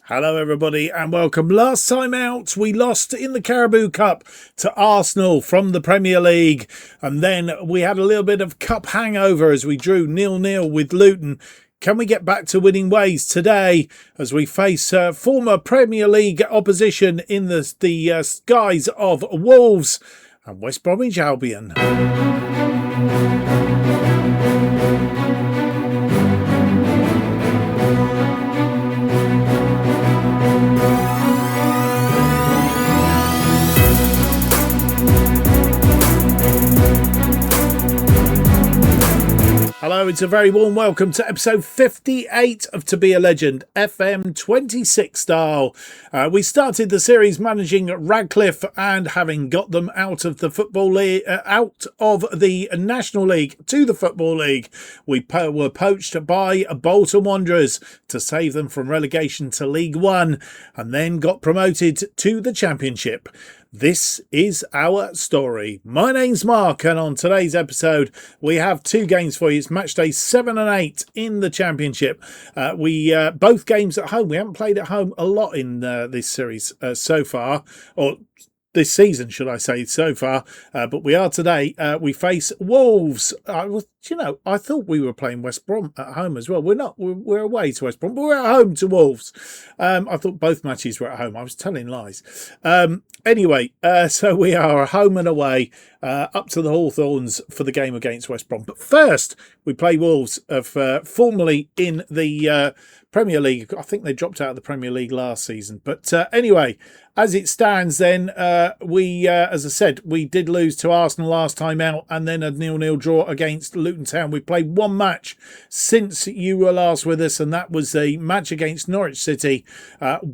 Hello everybody and welcome. Last time out we lost in the Carabao Cup to Arsenal from the Premier League, and then we had a little bit of cup hangover as we drew 0-0 with Luton. Can we get back to winning ways today as we face former Premier League opposition in the skies of Wolves and West Bromwich Albion? Hello, it's a very warm welcome to episode 58 of To Be a Legend, FM 26 style. We started the series managing Radcliffe and having got them out of the Football League, out of the National League to the Football League. We were poached by Bolton Wanderers to save them from relegation to League One and then got promoted to the Championship. This is our story. My name's Mark, and on today's episode we have two games for you. It's match day 7 and 8 in the Championship. We both games at home. We haven't played at home a lot in this series so far, or this season, should I say, so far. But we are today. We face Wolves. I thought we were playing West Brom at home as well. We're not. We're away to West Brom, but we're at home to Wolves. I thought both matches were at home. I was telling lies. Anyway, so we are home and away up to the Hawthorns for the game against West Brom. But first, we play Wolves, formerly in the Premier League. I think they dropped out of the Premier League last season. But anyway, as it stands then, we, as I said, we did lose to Arsenal last time out and then a 0-0 draw against Luton Town. We played one match since you were last with us, and that was the match against Norwich City,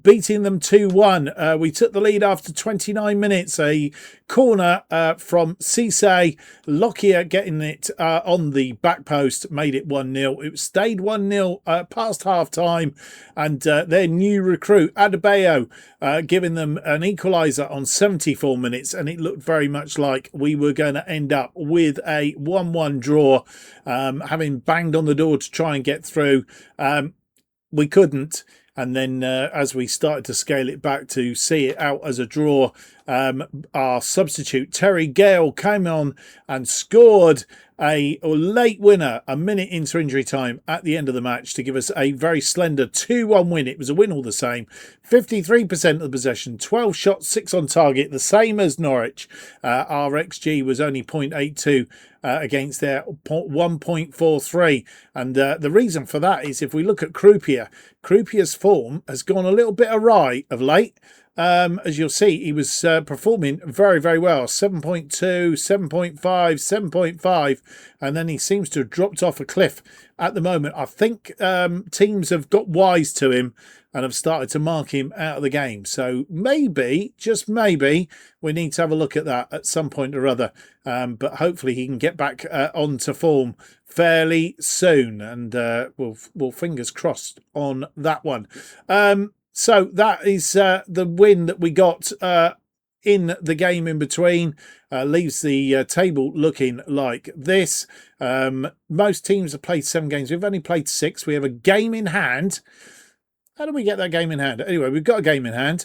beating them 2-1. We took the lead after 29 minutes, a corner from Cisse. Lockyer getting it on the back post made it 1-0. It stayed 1-0 past half time, and their new recruit Adebayo giving them an equaliser on 74 minutes, and it looked very much like we were going to end up with a 1-1 draw, having banged on the door to try and get through. We couldn't. And then as we started to scale it back to see it out as a draw, our substitute, Terry Gale, came on and scored a late winner a minute into injury time at the end of the match to give us a very slender 2-1 win. It was a win all the same. 53% of the possession, 12 shots, 6 on target, the same as Norwich. Our XG was only 0.82 against their 1.43. And the reason for that is if we look at Croupier's form has gone a little bit awry of late. As you'll see, he was performing very, very well. 7.2, 7.5, 7.5, and then he seems to have dropped off a cliff at the moment. I think teams have got wise to him and have started to mark him out of the game. So maybe, just maybe, we need to have a look at that at some point or other. But hopefully he can get back onto form fairly soon, and we'll fingers crossed on that one. So that is the win that we got in the game in between. Leaves the table looking like this. Most teams have played 7 games. We've only played 6. We have a game in hand. How do we get that game in hand? Anyway, we've got a game in hand.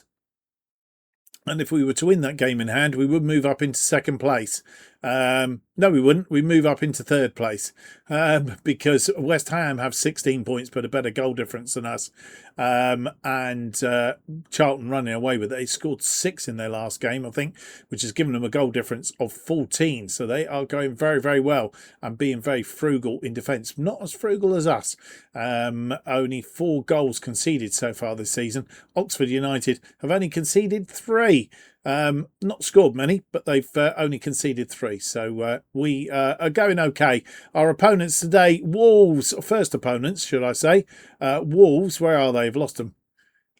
And if we were to win that game in hand, we would move up into second place. No, we wouldn't. We'd move up into third place because West Ham have 16 points, but a better goal difference than us. And Charlton running away with it. They scored 6 in their last game, I think, which has given them a goal difference of 14. So they are going very, very well and being very frugal in defence. Not as frugal as us. Only 4 goals conceded so far this season. Oxford United have only conceded 3. Not scored many, but they've only conceded 3. So we are going okay. Our opponents today, Wolves, first opponents, should I say. Wolves, where are they? I've lost them.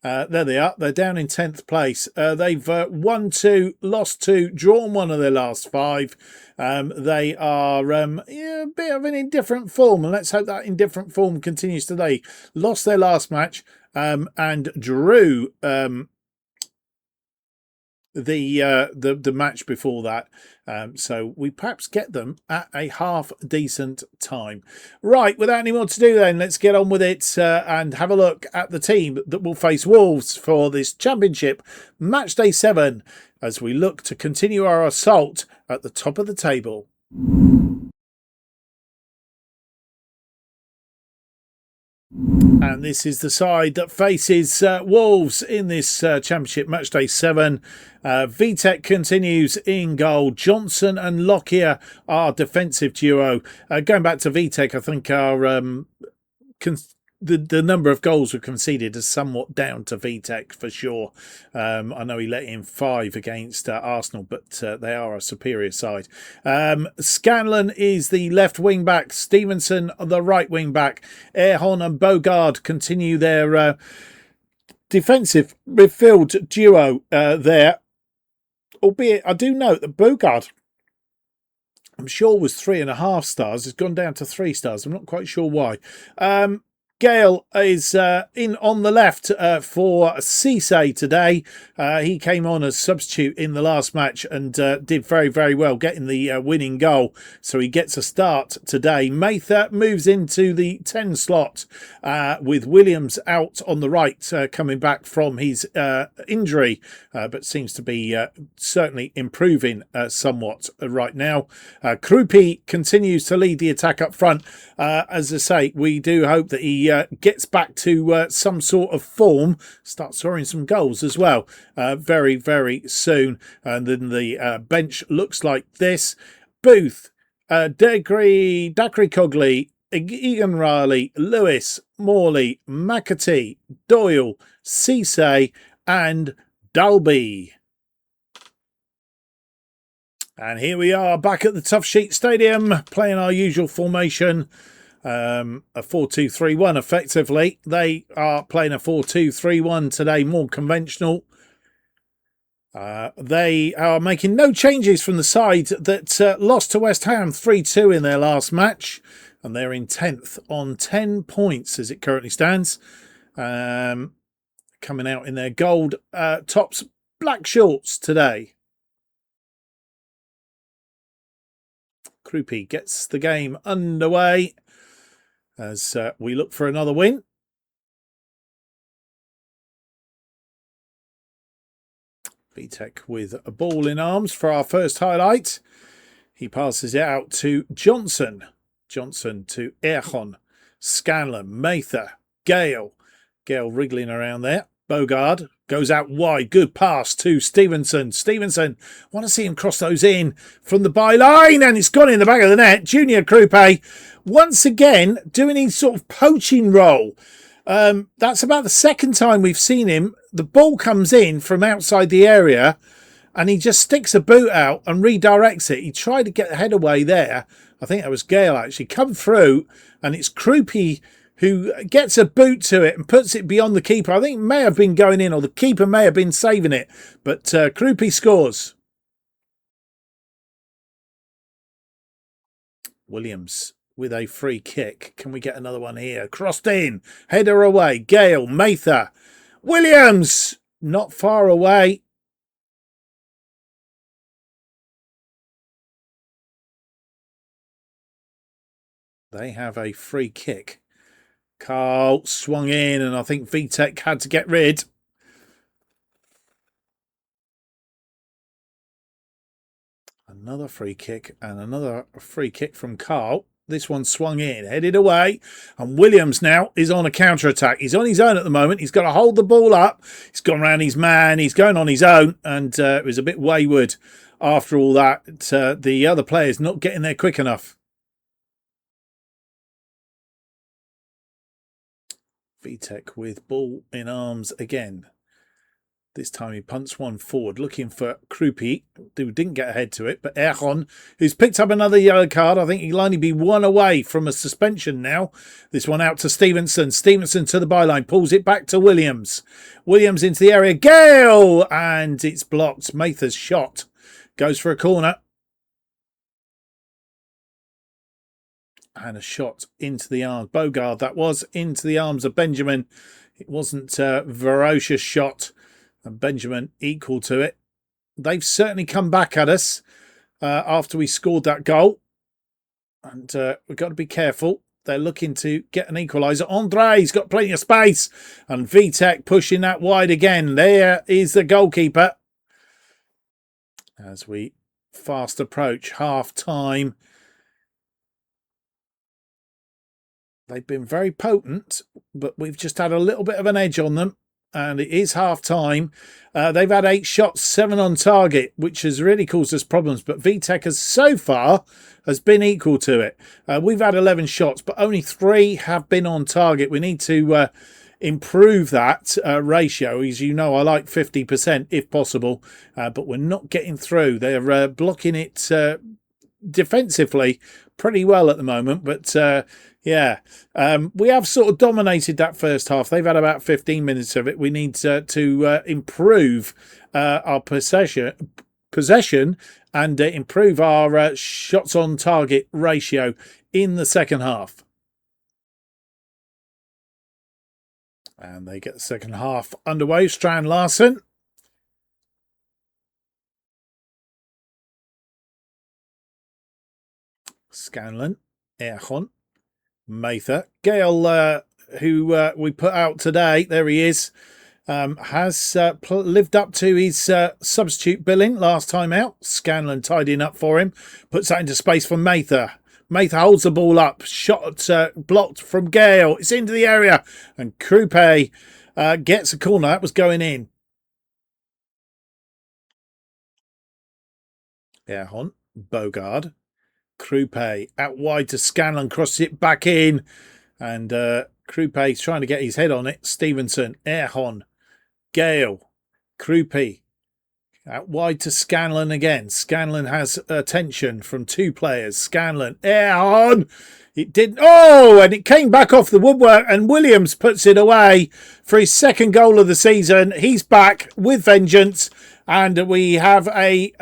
There they are. They're down in 10th place. They've won 2, lost 2, drawn 1 of their last 5. They are a bit of an indifferent form, and let's hope that indifferent form continues today. Lost their last match and drew the match before that. So we perhaps get them at a half decent time. Right, without any more to do then, let's get on with it and have a look at the team that will face Wolves for this championship match day 7 as we look to continue our assault at the top of the table. And this is the side that faces Wolves in this Championship Matchday 7. Vitek continues in goal. Johnson and Lockyer are defensive duo. Going back to Vitek, I think our the number of goals we've conceded is somewhat down to Vitek for sure. I know he let in 5 against Arsenal, but they are a superior side. Scanlon is the left wing back. Stevenson the right wing back. Erhon and Bogard continue their defensive midfield duo there. Albeit, I do note that Bogard, I'm sure, was 3.5 stars. It's gone down to 3 stars. I'm not quite sure why. Gale is in on the left for Cisse today. He came on as substitute in the last match and did very, very well, getting the winning goal. So he gets a start today. Mather moves into the 10 slot with Williams out on the right, coming back from his injury, but seems to be certainly improving somewhat right now. Krupi continues to lead the attack up front. As I say, we do hope that he gets back to some sort of form, starts scoring some goals as well very, very soon. And then the bench looks like this. Booth, Dacre Cogley, Egan Riley, Lewis, Morley, McAtee, Doyle, Cisse and Dalby. And here we are back at the Tough Sheet Stadium playing our usual formation. A 4-2-3-1 effectively. They are playing a 4-2-3-1 today, more conventional. They are making no changes from the side that lost to West Ham 3-2 in their last match. And they're in 10th on 10 points as it currently stands. Coming out in their gold tops, black shorts today. Krupi gets the game underway as we look for another win. Vitek with a ball in arms for our first highlight. He passes it out to Johnson. Johnson to Erhon. Scanlon, Mather, Gale. Gale wriggling around there. Bogard goes out wide. Good pass to Stevenson. Stevenson, want to see him cross those in from the byline. And it's gone in the back of the net. Junior Krupe once again doing his sort of poaching role. That's about the second time we've seen him. The ball comes in from outside the area and he just sticks a boot out and redirects it. He tried to get the head away there. I think that was Gale actually. Come through and it's Krupe who gets a boot to it and puts it beyond the keeper. I think it may have been going in, or the keeper may have been saving it. But Krupe scores. Williams with a free kick. Can we get another one here? Crossed in. Header away. Gale, Mather. Williams! Not far away. They have a free kick. Carl swung in and I think Vitek had to get rid. Another free kick and another free kick from Carl. This one swung in, headed away. And Williams now is on a counter-attack. He's on his own at the moment. He's got to hold the ball up. He's gone around his man. He's going on his own. And it was a bit wayward after all that. The other players not getting there quick enough. Vitek with ball in arms again. This time he punts one forward, looking for Krupe, who didn't get ahead to it. But Erhon, who's picked up another yellow card. I think he'll only be one away from a suspension now. This one out to Stevenson. Stevenson to the byline, pulls it back to Williams. Williams into the area. Gale! And it's blocked. Mather's shot goes for a corner. And a shot into the arms. Bogard, that was, into the arms of Benjamin. It wasn't a ferocious shot. And Benjamin equal to it. they've certainly come back at us after we scored that goal. And we've got to be careful. They're looking to get an equaliser. Andre's got plenty of space. And Vitek pushing that wide again. There is the goalkeeper. As we fast approach half-time. They've been very potent, but we've just had a little bit of an edge on them. And it is half-time. They've had 8 shots, 7 on target, which has really caused us problems. But Vitek has so far has been equal to it. We've had 11 shots, but only 3 have been on target. We need to improve that ratio. As you know, I like 50% if possible, but we're not getting through. They're blocking it defensively pretty well at the moment, but yeah, we have sort of dominated that first half. They've had about 15 minutes of it. We need to improve our possession and improve our shots on target ratio in the second half. And they get the second half underway. Strand Larsen. Scanlon. Erhon. Mather. Gale, who we put out today, there he is, has lived up to his substitute billing last time out. Scanlon tidying up for him. Puts that into space for Mather. Mather holds the ball up. Shot blocked from Gale. It's into the area. And Krupe gets a corner. That was going in. Erhon. Bogard. Krupe out wide to Scanlon, crosses it back in, and Krupe's trying to get his head on it. Stevenson, Erhon, Gale, Krupe out wide to Scanlon again. Scanlon has attention from 2 players. Scanlon, Erhon, it didn't. Oh, and it came back off the woodwork, and Williams puts it away for his second goal of the season. He's back with vengeance, and we have a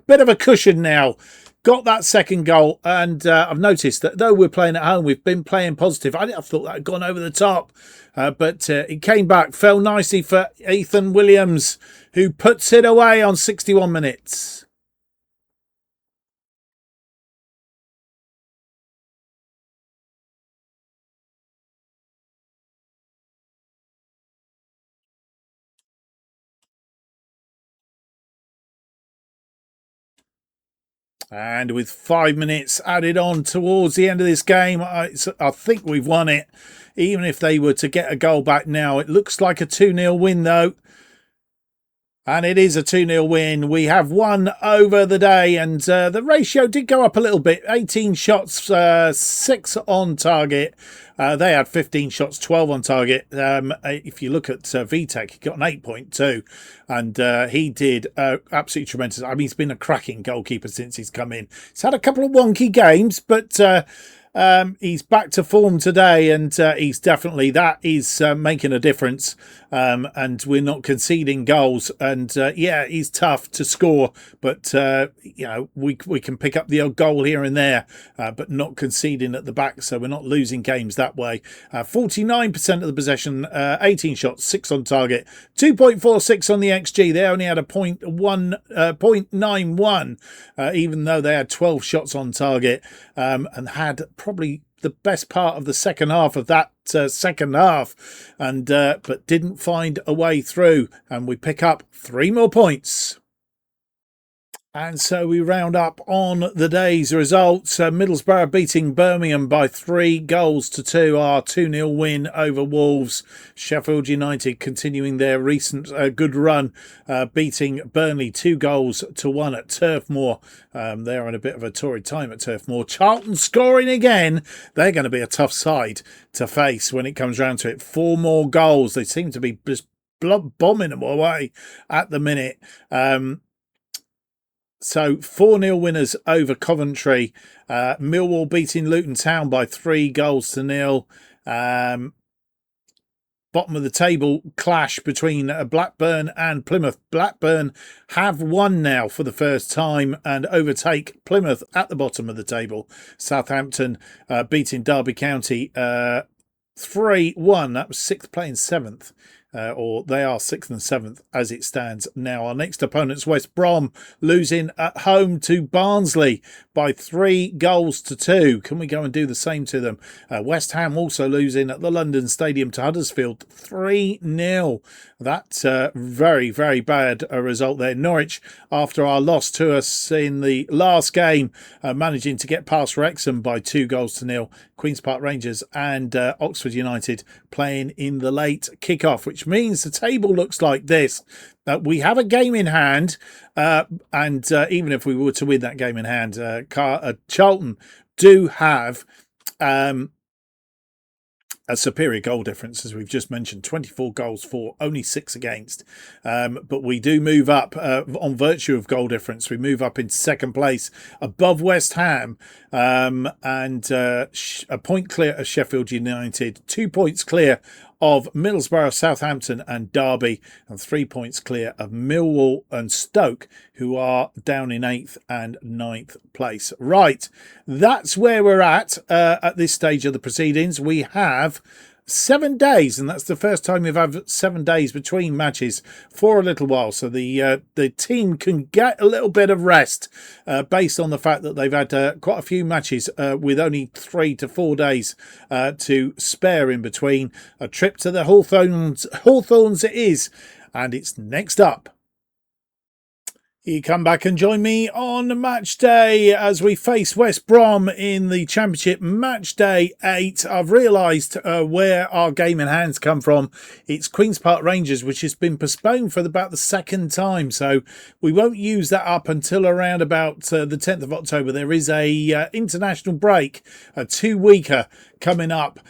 bit of a cushion now. Got that second goal, and I've noticed that though we're playing at home, we've been playing positive. I thought that had gone over the top, but it came back, fell nicely for Ethan Williams, who puts it away on 61 minutes. And with 5 minutes added on towards the end of this game, I think we've won it. Even if they were to get a goal back now, it looks like a 2-0 win, though. And it is a 2-0 win. We have won over the day, and the ratio did go up a little bit. 18 shots, 6 on target. They had 15 shots, 12 on target. If you look at Vitek, he got an 8.2, and he did absolutely tremendous. I mean, he's been a cracking goalkeeper since he's come in. He's had a couple of wonky games, but he's back to form today, and he's definitely, that is making a difference. And we're not conceding goals, and yeah, he's tough to score, but you know, we can pick up the odd goal here and there, but not conceding at the back, so we're not losing games that way. 49% of the possession, 18 shots, 6 on target, 2.46 on the XG. They only had a 0.91, even though they had 12 shots on target, and had probably the best part of the second half of that second half, and but didn't find a way through, and we pick up 3 more points. And so we round up on the day's results. Middlesbrough beating Birmingham by 3-2, our 2-0 win over Wolves. Sheffield United continuing their recent good run, beating Burnley 2-1 at Turf Moor. They're on a bit of a torrid time at Turf Moor. Charlton scoring again. They're going to be a tough side to face when it comes round to it. 4 more goals. They seem to be just bombing them away at the minute. So 4-0 winners over Coventry. Millwall beating Luton Town by 3-0. Bottom of the table clash between Blackburn and Plymouth. Blackburn have won now for the first time and overtake Plymouth at the bottom of the table. Southampton beating Derby County 3-1. That was 6th playing 7th. or they are 6th and 7th as it stands now. Our next opponent's West Brom, losing at home to Barnsley by 3-2. Can we go and do the same to them? West Ham also losing at the London Stadium to Huddersfield 3-0. That's very, very bad a result there. Norwich, after our loss to us in the last game, managing to get past Wrexham by 2-0. Queen's Park Rangers and Oxford United playing in the late kickoff, which means the table looks like this. We have a game in hand, and even if we were to win that game in hand, Charlton do have a superior goal difference, as we've just mentioned, 24 goals for, only 6 against. But we do move up on virtue of goal difference. We move up into 2nd place above West Ham, and a point clear of Sheffield United, 2 points clear of Middlesbrough, Southampton and Derby, and 3 points clear of Millwall and Stoke, who are down in 8th and 9th place. Right, that's where we're at this stage of the proceedings. We have 7 days, and that's the first time we've had 7 days between matches for a little while, so the team can get a little bit of rest based on the fact that they've had quite a few matches with only 3 to 4 days to spare in between. A trip to the Hawthorns it is, and it's next up. You come back and join me on match day as we face West Brom in the Championship match day 8. I've realised where our game in hands come from. It's Queen's Park Rangers, which has been postponed for about the 2nd time. So we won't use that up until around about the 10th of October. There is a international break, a 2-weeker coming up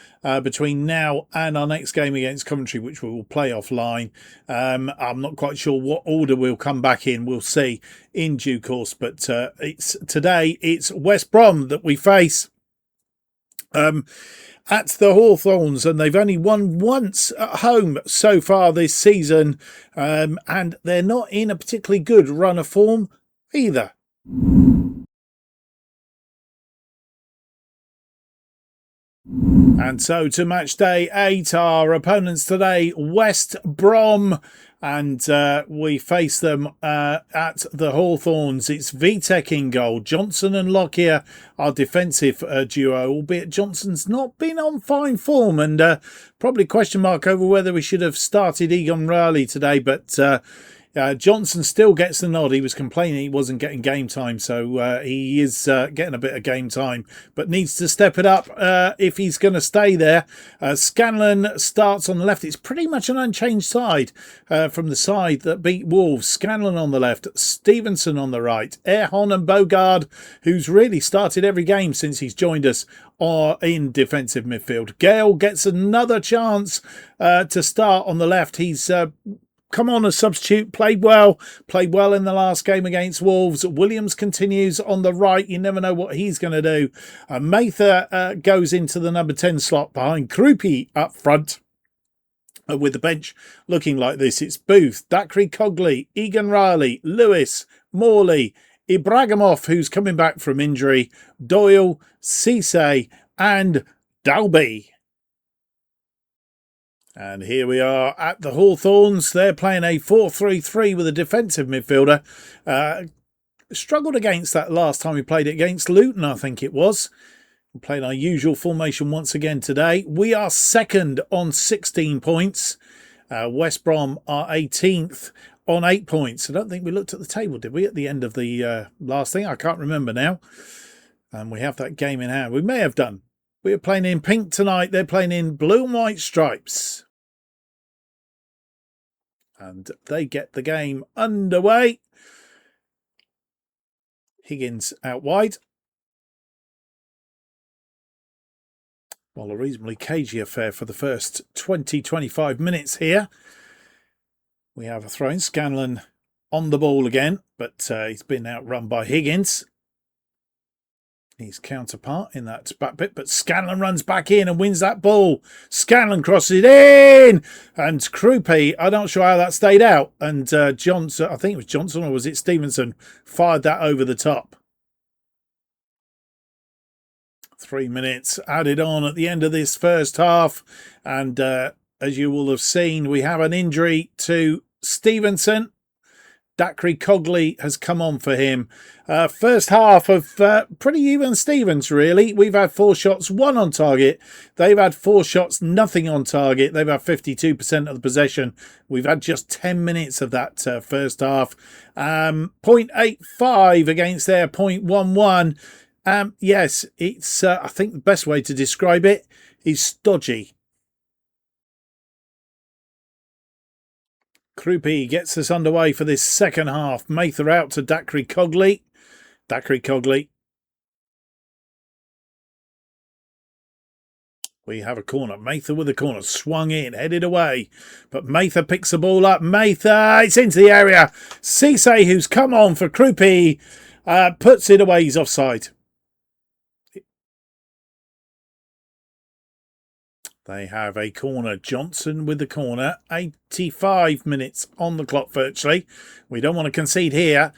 between now and our next game against Coventry, which we will play offline. I'm not quite sure what order we'll come back in. We'll see in due course. But today it's West Brom that we face at the Hawthorns, and they've only won once at home so far this season, and they're not in a particularly good run of form either. And so to match day 8, our opponents today, West Brom, and we face them at the Hawthorns. It's Vitek in goal. Johnson and Lockyer, our defensive duo, albeit Johnson's not been on fine form, and probably question mark over whether we should have started Egon Riley today, but Johnson still gets the nod. He was complaining he wasn't getting game time, so he is getting a bit of game time, but needs to step it up if he's going to stay there. Scanlon starts on the left. It's pretty much an unchanged side from the side that beat Wolves. Scanlon on the left, Stevenson on the right, Erhon and Bogard, who's really started every game since he's joined us, are in defensive midfield. Gale gets another chance to start on the left. He's come on as substitute, played well in the last game against Wolves. Williams continues on the right. You never know what he's going to do. Mather goes into the number 10 slot behind Krupi up front. With the bench looking like this, it's Booth, Dacre Cogley, Egan Riley, Lewis, Morley, Ibrahimov, who's coming back from injury, Doyle, Cisse and Dalby. And here we are at the Hawthorns. They're playing a 4-3-3 with a defensive midfielder. Struggled against that last time we played it against Luton, I think it was. We played our usual formation once again today. We are 2nd on 16 points. West Brom are 18th on 8 points. I don't think we looked at the table, did we, at the end of the last thing? I can't remember now. And we have that game in hand. We may have done. We are playing in pink tonight. They're playing in blue and white stripes. And they get the game underway. Higgins out wide. Well, a reasonably cagey affair for the first 20-25 minutes here. We have a throw-in. Scanlon on the ball again, but he's been outrun by Higgins. His counterpart in that back bit, but Scanlon runs back in and wins that ball. Scanlon crosses it in, and Krupi, I'm not sure how that stayed out, and Johnson, I think it was Johnson, or was it Stevenson, fired that over the top. 3 minutes added on at the end of this first half, and as you will have seen, we have an injury to Stevenson. Dacre Cogley has come on for him. First half of pretty even Stevens, really. We've had 4 shots, 1 on target. They've had 4 shots, nothing on target. They've had 52% of the possession. We've had just 10 minutes of that first half. 0.85 against their 0.11. Yes, it's, I think the best way to describe it is stodgy. Krupe gets us underway for this second half. Mather out to Dacre Cogley. Dacre Cogley. We have a corner. Mather with a corner. Swung in. Headed away. But Mather picks the ball up. Mather. It's into the area. Cisse, who's come on for Krupe, puts it away. He's offside. They have a corner. Johnson with the corner. 85 minutes on the clock virtually. We don't want to concede here.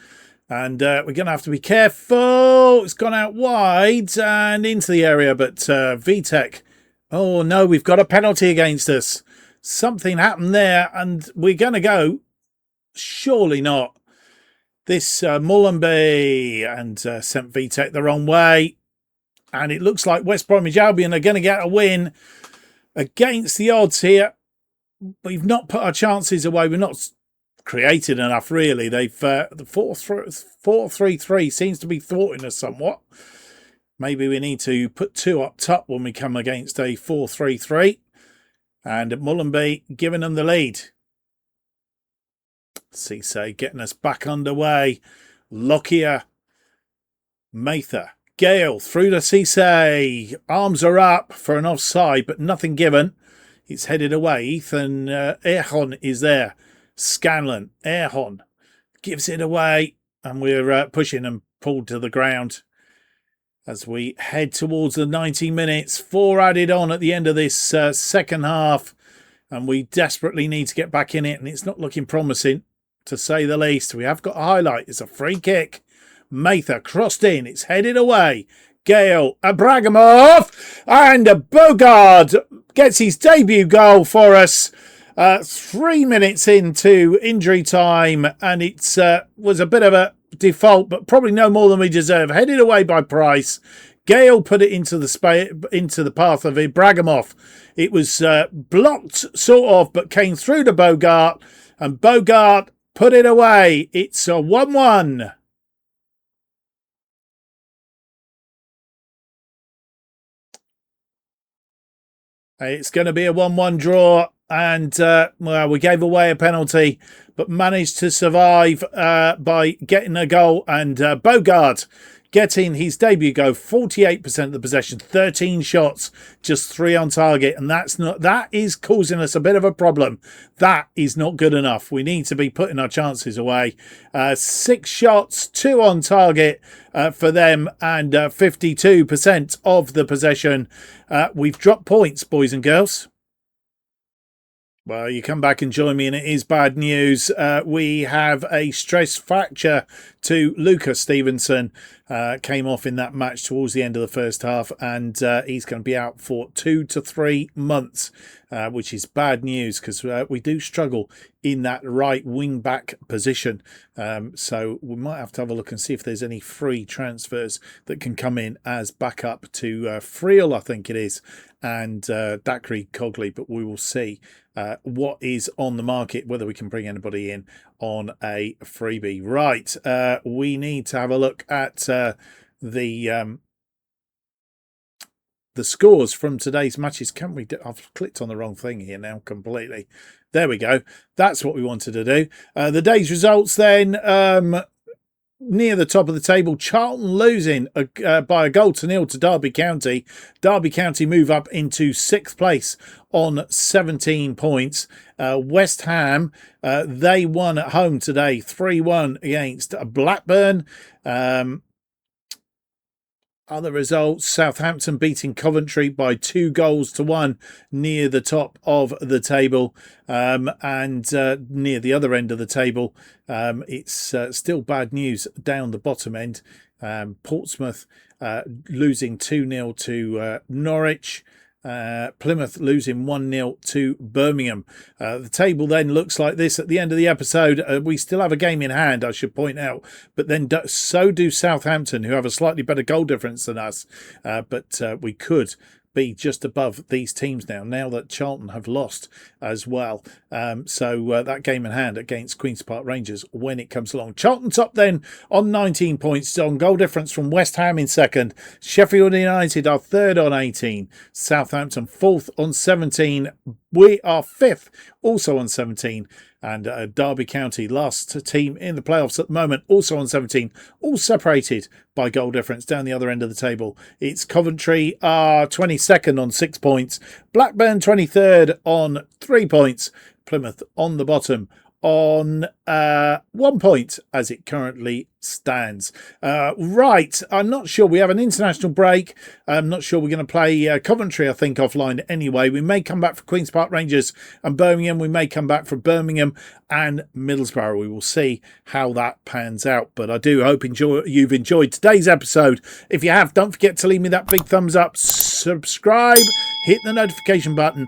And we're going to have to be careful. It's gone out wide and into the area. But Vitek. Oh, no, we've got a penalty against us. Something happened there. And we're going to go. Surely not. This Mullenby and sent Vitek the wrong way. And it looks like West Bromwich Albion are going to get a win. Against the odds here, we've not put our chances away. We've not created enough, really. They've the 4-3-3 seems to be thwarting us somewhat. Maybe we need to put 2 up top when we come against a 4-3-3. And Mullenby giving them the lead. Cisse getting us back underway. Lockyer. Mather. Gale through to Cisse. Arms are up for an offside, but nothing given. It's headed away. Ethan Erhon is there. Scanlon. Erhon gives it away. And we're pushing and pulled to the ground as we head towards the 90 minutes. 4 added on at the end of this second half. And we desperately need to get back in it. And it's not looking promising, to say the least. We have got a highlight. It's a free kick. Mather crossed in. It's headed away. Gale, Abragamov, and Bogard gets his debut goal for us. 3 minutes into injury time, and it was a bit of a default, but probably no more than we deserve. Headed away by Price. Gale put it into the path of Abragamov. It was blocked, sort of, but came through to Bogart, and Bogart put it away. It's a 1-1. It's going to be a 1-1 draw, and well, we gave away a penalty, but managed to survive by getting a goal. And Bogart getting his debut goal, 48% of the possession, 13 shots, just 3 on target, and that is causing us a bit of a problem. That is not good enough. We need to be putting our chances away. 6 shots, 2 on target for them, and 52% of the possession. We've dropped points, boys and girls. Well, you come back and join me, and it is bad news. We have a stress fracture to Lucas Stevenson. Came off in that match towards the end of the first half, and he's going to be out for 2 to 3 months, which is bad news because we do struggle in that right wing back position. So we might have to have a look and see if there's any free transfers that can come in as backup to Friel, I think it is, and Dacre Cogley, but we will see what is on the market, whether we can bring anybody in on a freebie. Right, we need to have a look at the scores from today's matches. Can we I've clicked on the wrong thing here now completely. There we go. That's what we wanted to do. The day's results then. Near the top of the table, Charlton losing by a 1-0 to Derby County. Derby County move up into 6th place on 17 points. West Ham, they won at home today, 3-1 against Blackburn. Other results, Southampton beating Coventry by 2-1 near the top of the table, and near the other end of the table. It's still bad news down the bottom end. Portsmouth losing 2-0 to Norwich. Plymouth losing 1-0 to Birmingham. The table then looks like this at the end of the episode. We still have a game in hand, I should point out, but then so do Southampton, who have a slightly better goal difference than us, but we could be just above these teams now that Charlton have lost as well. So that game in hand against Queen's Park Rangers when it comes along. Charlton top then on 19 points on goal difference from West Ham in second. Sheffield United are third on 18. Southampton fourth on 17. We are fifth also on 17. And Derby County, last team in the playoffs at the moment, also on 17, all separated by goal difference down the other end of the table. It's Coventry are 22nd on 6 points, Blackburn 23rd on 3 points, Plymouth on the bottom on 1 point as it currently stands. Right, I'm not sure. We have an international break. I'm not sure we're going to play Coventry, I think, offline anyway. We may come back for Queen's Park Rangers and Birmingham. We may come back for Birmingham and Middlesbrough. We will see how that pans out. But I do hope you've enjoyed today's episode. If you have, don't forget to leave me that big thumbs up, subscribe, hit the notification button,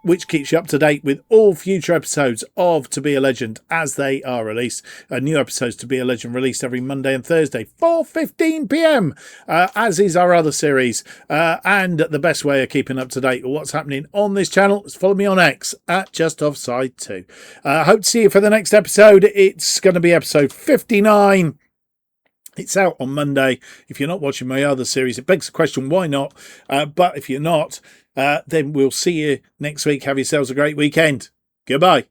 which keeps you up to date with all future episodes of To Be a Legend as they are released. New episodes To Be a Legend released every Monday and Thursday, 4:15 p.m, as is our other series. And the best way of keeping up to date with what's happening on this channel is follow me on X at JustOffside2. Hope to see you for the next episode. It's going to be episode 59. It's out on Monday. If you're not watching my other series, it begs the question, why not? But if you're not, then we'll see you next week. Have yourselves a great weekend. Goodbye.